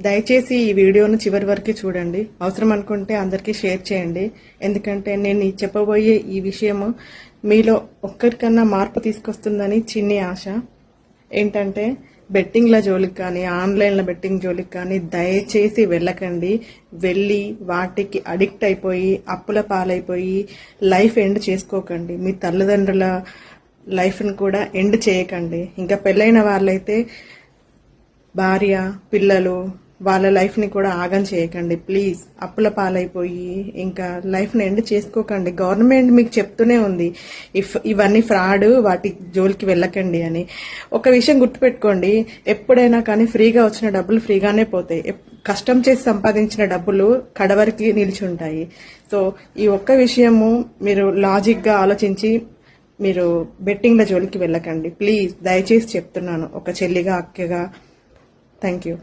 దయచేసి ఈ వీడియోను చివరి వరకు చూడండి. అవసరం అనుకుంటే అందరికీ షేర్ చేయండి. ఎందుకంటే నేను చెప్పబోయే ఈ విషయము మీలో ఒక్కరికన్నా మార్పు తీసుకొస్తుందని చిన్ని ఆశ. ఏంటంటే బెట్టింగ్ల జోలికి కానీ ఆన్లైన్ల బెట్టింగ్ జోలికి కానీ దయచేసి వెళ్ళకండి. వెళ్ళి వాటికి అడిక్ట్ అయిపోయి అప్పుల పాలైపోయి లైఫ్ ఎండ్ చేసుకోకండి. మీ తల్లిదండ్రుల లైఫ్ని కూడా ఎండ్ చేయకండి. ఇంకా పెళ్ళైన వాళ్ళైతే భార్య పిల్లలు వాళ్ళ లైఫ్ని కూడా ఆగం చేయకండి. ప్లీజ్ అప్పుల పాలైపోయి ఇంకా లైఫ్ని ఎండ్ చేసుకోకండి. గవర్నమెంట్ మీకు చెప్తూనే ఉంది ఇవన్నీ ఫ్రాడ్, వాటి జోలికి వెళ్ళకండి అని. ఒక విషయం గుర్తుపెట్టుకోండి, ఎప్పుడైనా కానీ ఫ్రీగా వచ్చిన డబ్బులు ఫ్రీగానే పోతాయి. కష్టం చేసి సంపాదించిన డబ్బులు కడవరికి నిలిచుంటాయి. సో ఈ ఒక్క విషయము మీరు లాజిక్గా ఆలోచించి మీరు బెట్టింగ్ల జోలికి వెళ్ళకండి. ప్లీజ్ దయచేసి చెప్తున్నాను, ఒక చెల్లిగా అక్కగా. Thank you.